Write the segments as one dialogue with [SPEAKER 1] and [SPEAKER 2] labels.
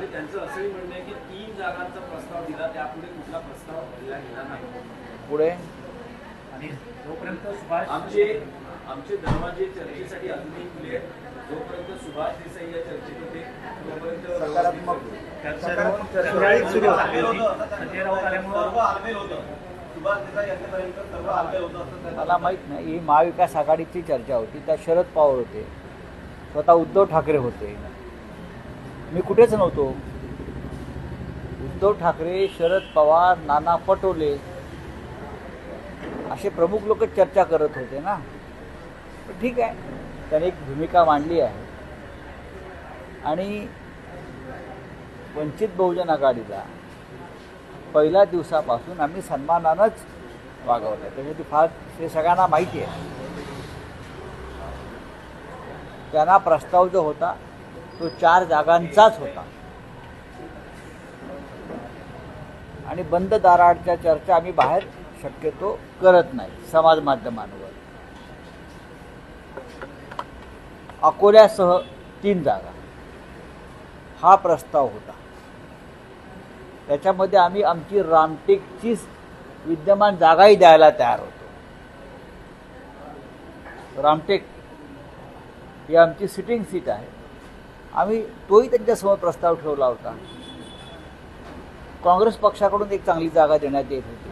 [SPEAKER 1] आणि त्यांचं असंही म्हणणं आहे की 3 जागांचा प्रस्ताव दिला, त्यापुढे कुठला प्रस्ताव दिला गेला नाही.
[SPEAKER 2] पुढे
[SPEAKER 3] आणि जोपर्यंत सुभाष
[SPEAKER 1] आमचे दरवाजे चर्चेसाठी अजूनही खुले आहेत. जोपर्यंत सुभाष देसाई या चर्चेत होते तोपर्यंत
[SPEAKER 2] सकारात्मक
[SPEAKER 3] चर्चा सुरू होती. संजय राऊत आल्यामुळे
[SPEAKER 2] मला माहीत नाही, ही महाविकास आघाडीची चर्चा होती. त्या शरद पवार होते, स्वतः उद्धव ठाकरे होते, मी कुठेच नव्हतो. उद्धव ठाकरे, शरद पवार, नाना पटोले असे प्रमुख लोक चर्चा करत होते ना. पण ठीक आहे, त्याने एक भूमिका मांडली आहे आणि वंचित बहुजन आघाडीला पहिल्या दिवसापासून आम्ही सन्मानानंच वागवलं. त्याच्यासाठी फार हे सगळ्यांना माहिती आहे. त्यांना प्रस्ताव जो होता तो 4 जागांचाच होता आणि बंद दाराआडच्या चर्चा आम्ही बाहेर शक्यतो करत नाही. समाज माध्यमांवर अकोल्यासह 3 जागा हा प्रस्ताव होता. त्याच्यामध्ये आम्ही आमची रामटेकची विद्यमान जागाही द्यायला तयार होतो. रामटेक ही आमची सिटिंग सीट आहे. आम्ही तोही त्यांच्यासमोर प्रस्ताव ठेवला होता. काँग्रेस पक्षाकडून एक चांगली जागा देण्यात येत होती.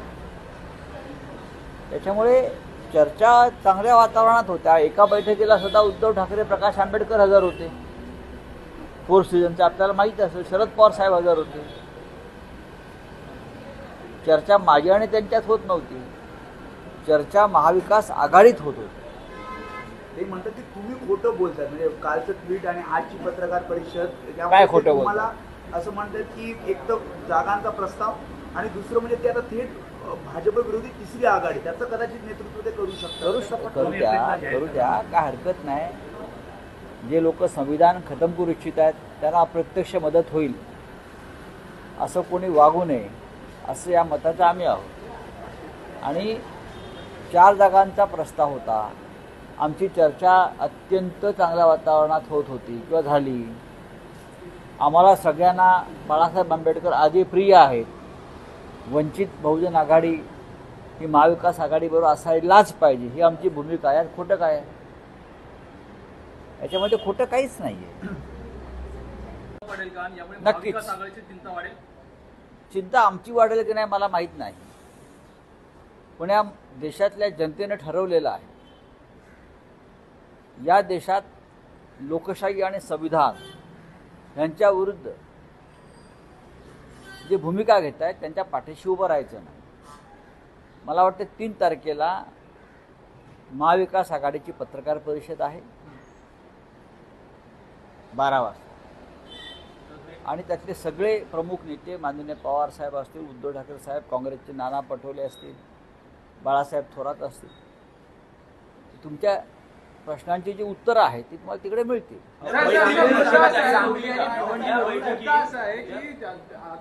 [SPEAKER 2] त्याच्यामुळे चर्चा चांगल्या वातावरणात होत्या. एका बैठकीला सुद्धा उद्धव ठाकरे, प्रकाश आंबेडकर हजर होते. 4 सीझनचे आपल्याला माहीत असेल. शरद पवार साहेब हजर होते. चर्चा माझी आणि त्यांच्यात होत नव्हती, चर्चा महाविकास आघाडीत होत होती.
[SPEAKER 4] ते म्हणतात की तुम्ही खोटं बोलताय. म्हणजे कालचं ट्विट आणि आजची पत्रकार परिषद
[SPEAKER 2] काय खोटं बोलताय?
[SPEAKER 4] मला असं म्हणतात की एक तर जागांचा प्रस्ताव आणि दुसरं म्हणजे ते आता थेट भाजप विरोधी तिसरी आघाडी, त्याचं कदाचित नेतृत्व ते करू शकतात.
[SPEAKER 2] करू द्या, काय हरकत नाही. जे लोक संविधान खतम करू इच्छित आहेत त्यांना अप्रत्यक्ष मदत होईल असं कोणी वागू नये असं या मताचं आम्ही आहोत. आणि 4 जागांचा प्रस्ताव होता. आमची चर्चा अत्यंत चांगल्या वातावरणात होत होती किंवा झाली. आम्हाला सगळ्यांना बाळासाहेब आंबेडकर आधी प्रिय आहेत. वंचित बहुजन आघाडी ही महाविकास आघाडीबरोबर असायलाच पाहिजे ही आमची भूमिका आहे. खोटं काय आहे? याच्यामध्ये खोटं काहीच नाही आहे. नक्कीच चिंता आमची वाढेल की नाही मला माहीत नाही, पण या देशातल्या जनतेनं ठरवलेलं आहे. या देशात लोकशाही आणि संविधान यांच्या विरुद्ध जे भूमिका घेत आहेत त्यांच्या पाठीशी उभं राहायचं नाही. मला वाटतं 3 तारखेला महाविकास आघाडीची पत्रकार परिषद आहे 12 वाजता आणि त्यातले सगळे प्रमुख नेते माननीय पवार साहेब असतील, उद्धव ठाकरे साहेब, काँग्रेसचे नाना पटोले असतील, बाळासाहेब थोरात असतील, तुमच्या प्रश्नांची जी उत्तरं आहेत ती तुम्हाला तिकडे मिळतील.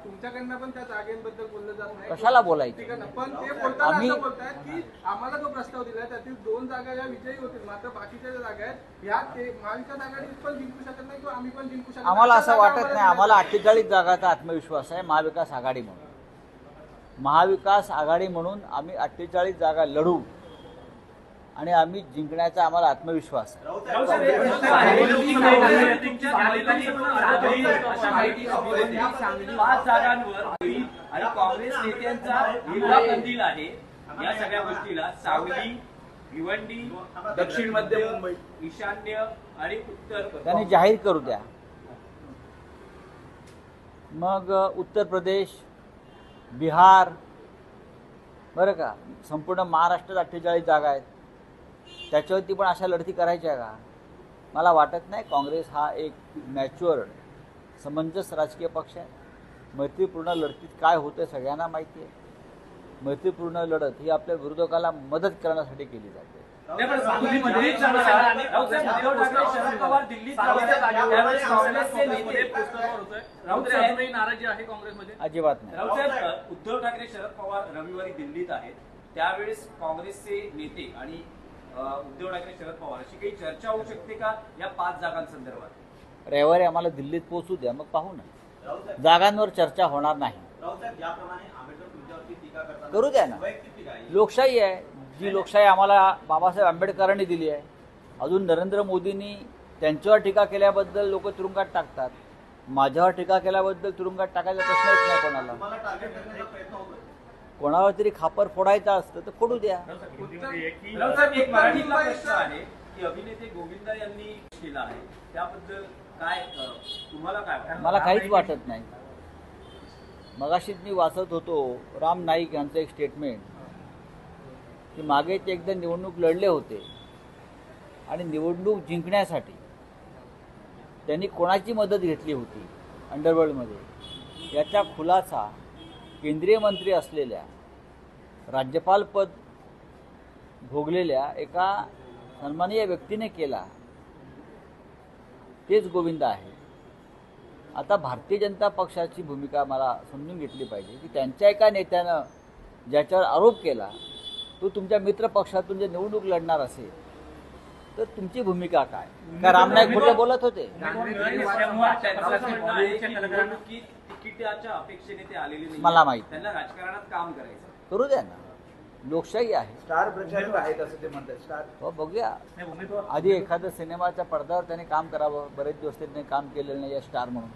[SPEAKER 5] तुमच्याकडनं पण त्या जागेबद्दल बोललं जात नाही.
[SPEAKER 2] कशाला बोलायचं?
[SPEAKER 5] पण ते बोलताना असं बोलतायत की आम्हाला जो प्रस्ताव दिला त्यातील 2 जागा या विजयी होतील, मात्र बाकीच्या ज्या जागा आहेत ह्या ते महाविकास आघाडी पण जिंकू शकत नाही किंवा आम्ही पण जिंकू शकत नाही.
[SPEAKER 2] आम्हाला असं वाटत नाही. आम्हाला 48 जागाचा आत्मविश्वास आहे महाविकास आघाडी म्हणून. महाविकास आघाडी म्हणून आम्ही 48 जागा लढू आणि आम्ही जिंकण्याचा आम्हाला आत्मविश्वास आहे.
[SPEAKER 1] 5 जागांवर आणि काँग्रेस नेत्यांचा हिरवा कंदील आहे या सगळ्या गोष्टीला. सांगली, भिवंडी, दक्षिण मध्य मुंबई, ईशान्य आणि उत्तर
[SPEAKER 2] त्यांनी जाहीर करू द्या. मग उत्तर प्रदेश, बिहार, बरं का, संपूर्ण महाराष्ट्रात 48 जागा आहेत. त्याच्यावरती पण अशा लढती करायच्या का? मला वाटत नाही. काँग्रेस हा एक मॅच्युअर्ड समंजस राजकीय पक्ष आहे. मैत्रीपूर्ण लढतीत काय होतं सगळ्यांना माहिती आहे. मैत्रीपूर्ण लढत ही आपल्या विरोधकाला मदत करण्यासाठी केली जाते. अजिबात नाही.
[SPEAKER 1] उद्धव ठाकरे, शरद पवार रविवारी दिल्लीत आहेत, त्यावेळेस काँग्रेसचे नेते आणि उद्धव ठाकरे, शरद पवार अशी काही चर्चा होऊ शकते का या 5 जागांसंदर्भात?
[SPEAKER 2] रविवारी आम्हाला दिल्लीत पोहोचू द्या, मग पाहू ना. जागांवर चर्चा होणार नाही. करू द्या ना, लोकशाही आहे. जी लोकशाही आम्हाला बाबासाहेब आंबेडकरांनी दिली आहे. अजून नरेंद्र मोदींनी त्यांच्यावर टीका केल्याबद्दल लोक तुरुंगात टाकतात. माझ्यावर टीका केल्याबद्दल तुरुंगात टाकायचा प्रश्न येत नाही कोणाला. कोणावर तरी खापर फोडायचं असतं तर फोडू द्या.
[SPEAKER 3] हिंदीमध्ये एक की
[SPEAKER 1] राव साहेब, एक मराठीतला प्रश्न आहे की अभिनेते गोविंदा यांनी केला आहे त्याबद्दल काय तुम्हाला काय वाटतं?
[SPEAKER 2] मला काहीच वाटत नाही. मगाशीच मी वाचत होतो राम नाईक यांचं एक स्टेटमेंट की मागे ते एकदा निवडणूक लढले होते आणि निवडणूक जिंकण्यासाठी त्यांनी कोणाची मदत घेतली होती अंडरवर्ल्डमध्ये याचा खुलासा केंद्रीय मंत्री असलेल्या राज्यपालपद भोगलेल्या एका सन्माननीय व्यक्तीने केला. तेच गोविंदा आहे. आता भारतीय जनता पक्षाची भूमिका मला समजून घेतली पाहिजे की त्यांच्या एका नेत्यानं ज्याच्यावर आरोप केला तो तुमच्या मित्र पक्षातून जे निवडणूक लढणार असेल तर तुमची भूमिका काय? का राम नाईक खोटे बोलत होते?
[SPEAKER 1] तिकिटाच्या अपेक्षेने ते आलेले नाही.
[SPEAKER 2] मला माहित.
[SPEAKER 1] त्यांना राजकारणात काम करायचं.
[SPEAKER 2] करू द्या ना, लोकशाही आहे.
[SPEAKER 4] स्टार प्रचारक आहेत असं ते म्हणतात. स्टार
[SPEAKER 2] हो, बघूया.
[SPEAKER 3] उमेदवार
[SPEAKER 2] आधी एखादं सिनेमाच्या पडद्यावर त्याने काम करावं. बरेच दिवस त्यांनी काम केलेलं नाही या स्टार म्हणून.